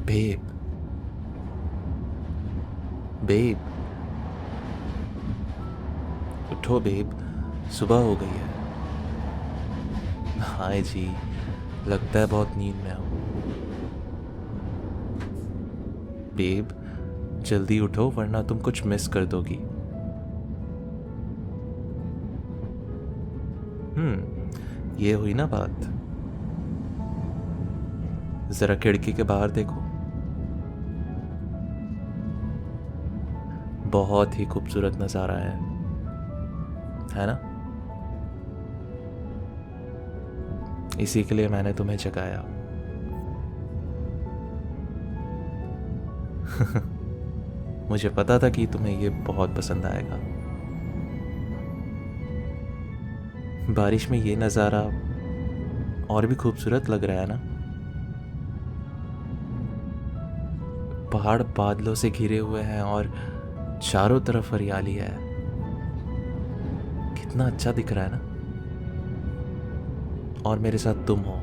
Babe, babe, उठो babe, सुबह हो गई है। हाय जी, लगता है बहुत नींद में हो। बेब, जल्दी उठो वरना तुम कुछ मिस कर दोगी। ये हुई ना बात। जरा खिड़की के बाहर देखो, बहुत ही खूबसूरत नज़ारा है ना? इसी के लिए मैंने तुम्हें जगाया। मुझे पता था कि तुम्हें ये बहुत पसंद आएगा। बारिश में ये नज़ारा और भी खूबसूरत लग रहा है ना? पहाड़ बादलों से घिरे हुए हैं और चारों तरफ हरियाली है। कितना अच्छा दिख रहा है ना? और मेरे साथ तुम हो।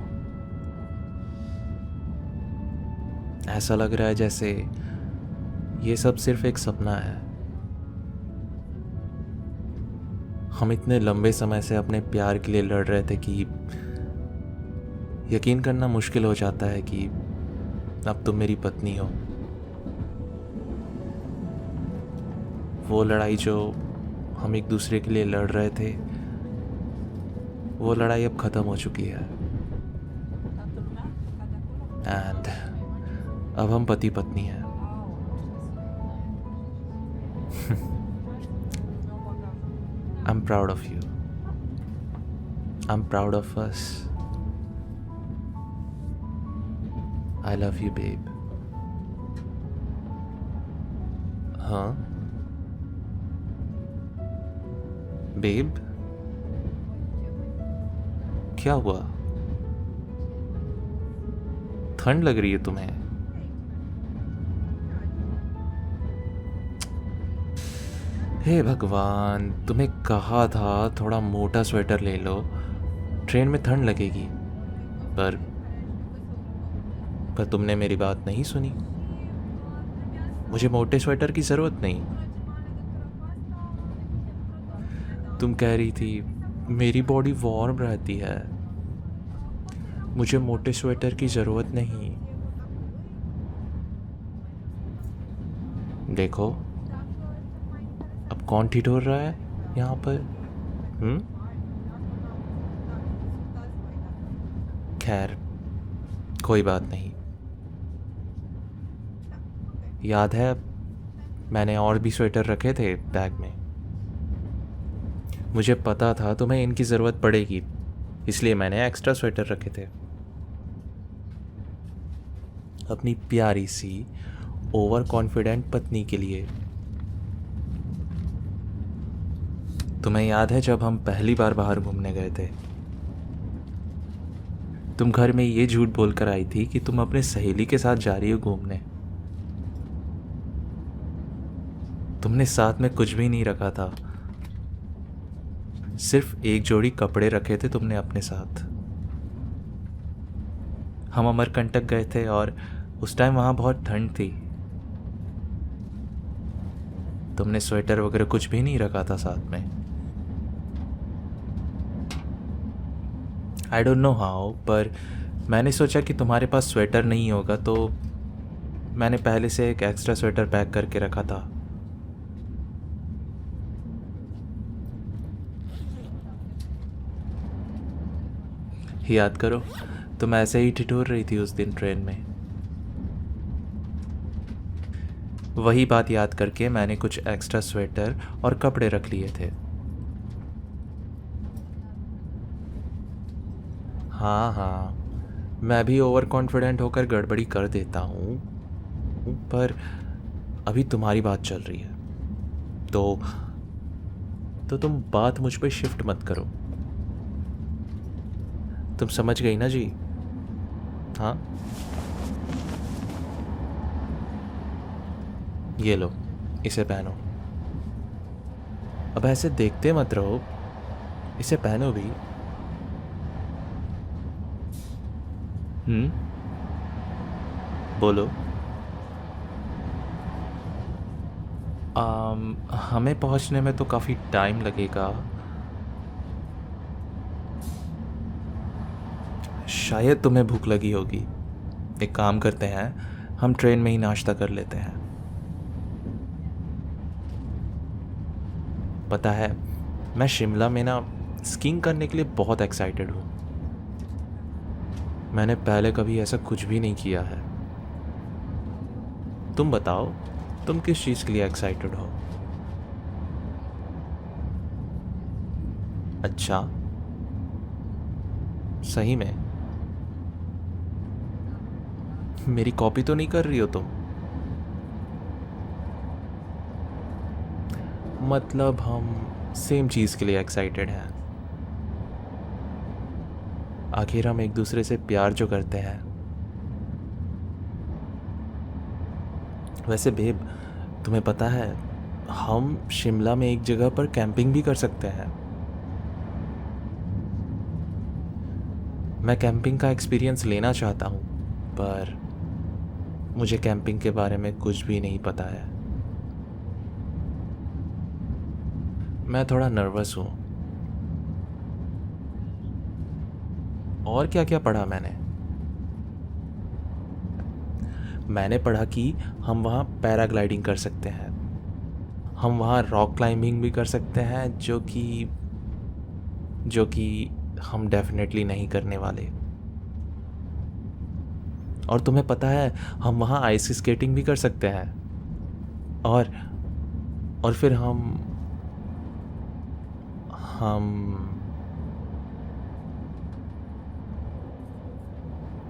ऐसा लग रहा है जैसे ये सब सिर्फ एक सपना है। हम इतने लंबे समय से अपने प्यार के लिए लड़ रहे थे कि यकीन करना मुश्किल हो जाता है कि अब तुम मेरी पत्नी हो। वो लड़ाई जो हम एक दूसरे के लिए लड़ रहे थे, वो लड़ाई अब ख़त्म हो चुकी है। एंड अब हम पति पत्नी हैं। I'm proud of you. I'm proud of us. I love you, babe. हाँ बेब, क्या हुआ? ठंड लग रही है तुम्हें? हे भगवान, तुम्हें कहा था थोड़ा मोटा स्वेटर ले लो, ट्रेन में ठंड लगेगी। पर तुमने मेरी बात नहीं सुनी। मुझे मोटे स्वेटर की ज़रूरत नहीं। तुम कह रही थी मेरी बॉडी वार्म रहती है, मुझे मोटे स्वेटर की ज़रूरत नहीं। देखो अब कौन ठिठुर रहा है यहाँ पर? खैर, कोई बात नहीं। याद है मैंने और भी स्वेटर रखे थे बैग में। मुझे पता था तुम्हें इनकी ज़रूरत पड़ेगी, इसलिए मैंने एक्स्ट्रा स्वेटर रखे थे। अपनी प्यारी सी ओवर कॉन्फिडेंट पत्नी के लिए। तुम्हें याद है जब हम पहली बार बाहर घूमने गए थे, तुम घर में ये झूठ बोलकर आई थी कि तुम अपने सहेली के साथ जा रही हो घूमने। तुमने साथ में कुछ भी नहीं रखा था, सिर्फ एक जोड़ी कपड़े रखे थे तुमने अपने साथ। हम अमरकंटक गए थे और उस टाइम वहाँ बहुत ठंड थी। तुमने स्वेटर वगैरह कुछ भी नहीं रखा था साथ में। आई डोंट नो हाउ, पर मैंने सोचा कि तुम्हारे पास स्वेटर नहीं होगा, तो मैंने पहले से एक एक्स्ट्रा स्वेटर पैक करके रखा था। याद करो, तुम ऐसे ही ठिठुर रही थी उस दिन ट्रेन में। वही बात याद करके मैंने कुछ एक्स्ट्रा स्वेटर और कपड़े रख लिए थे। हाँ हाँ, मैं भी ओवर कॉन्फिडेंट होकर गड़बड़ी कर देता हूँ, पर अभी तुम्हारी बात चल रही है, तो तुम बात मुझ पे शिफ्ट मत करो। तुम समझ गई ना जी? हाँ, ये लो, इसे पहनो। अब ऐसे देखते मत रहो, इसे पहनो भी। बोलो। हमें पहुंचने में तो काफ़ी टाइम लगेगा। शायद तुम्हें भूख लगी होगी। एक काम करते हैं, हम ट्रेन में ही नाश्ता कर लेते हैं। पता है, मैं शिमला में ना स्कीइंग करने के लिए बहुत एक्साइटेड हूँ। मैंने पहले कभी ऐसा कुछ भी नहीं किया है। तुम बताओ, तुम किस चीज़ के लिए एक्साइटेड हो? अच्छा, सही में? मेरी कॉपी तो नहीं कर रही हो तुम? मतलब हम सेम चीज़ के लिए एक्साइटेड हैं। आखिर हम एक दूसरे से प्यार जो करते हैं। वैसे बेब, तुम्हें पता है, हम शिमला में एक जगह पर कैंपिंग भी कर सकते हैं। मैं कैंपिंग का एक्सपीरियंस लेना चाहता हूँ, पर मुझे कैंपिंग के बारे में कुछ भी नहीं पता है। मैं थोड़ा नर्वस हूँ। और क्या क्या पढ़ा मैंने पढ़ा कि हम वहाँ पैराग्लाइडिंग कर सकते हैं, हम वहाँ रॉक क्लाइंबिंग भी कर सकते हैं, जो कि हम डेफिनेटली नहीं करने वाले। और तुम्हें पता है, हम वहाँ आइस स्केटिंग भी कर सकते हैं। और फिर हम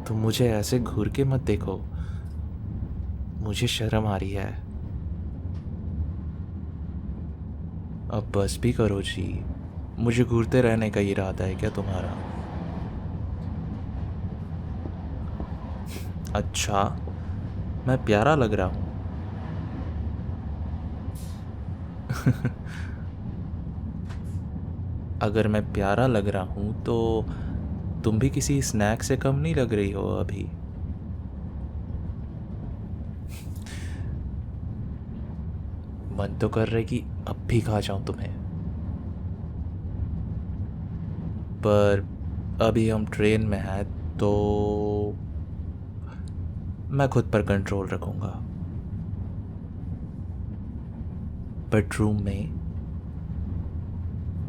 तुम मुझे ऐसे घूर के मत देखो, मुझे शर्म आ रही है। अब बस भी करो जी। मुझे घूरते रहने का इरादा है क्या तुम्हारा? अच्छा, मैं प्यारा लग रहा हूँ? अगर मैं प्यारा लग रहा हूँ तो तुम भी किसी स्नैक से कम नहीं लग रही हो अभी। मन तो कर रहे कि अब भी खा जाऊं तुम्हें, पर अभी हम ट्रेन में हैं तो मैं खुद पर कंट्रोल रखूंगा। बेडरूम में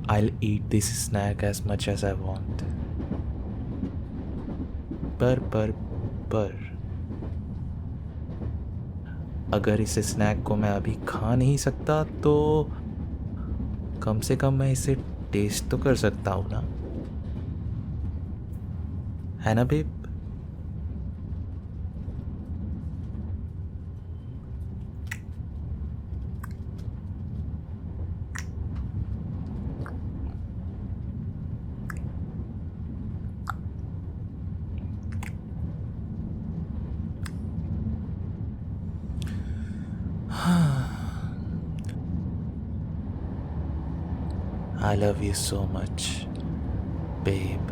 I'll eat this snack as much as I want. पर अगर इस स्नैक को मैं अभी खा नहीं सकता तो कम से कम मैं इसे टेस्ट तो कर सकता हूँ ना, है ना babe? I love you so much, babe.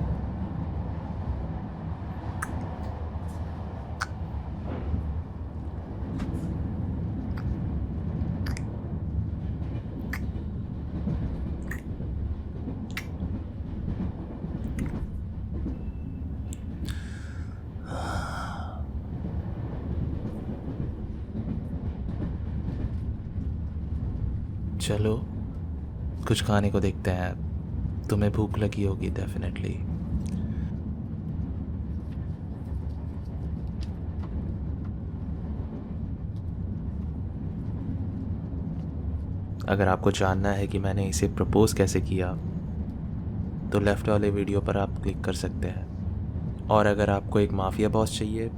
चलो कुछ खाने को देखते हैं। तुम्हें भूख लगी होगी डेफिनेटली। अगर आपको जानना है कि मैंने इसे प्रपोज़ कैसे किया तो लेफ़्ट वाले वीडियो पर आप क्लिक कर सकते हैं, और अगर आपको एक माफिया बॉस चाहिए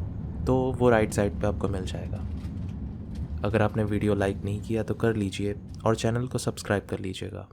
तो वो राइट साइड पे आपको मिल जाएगा। अगर आपने वीडियो लाइक नहीं किया तो कर लीजिए और चैनल को सब्सक्राइब कर लीजिएगा।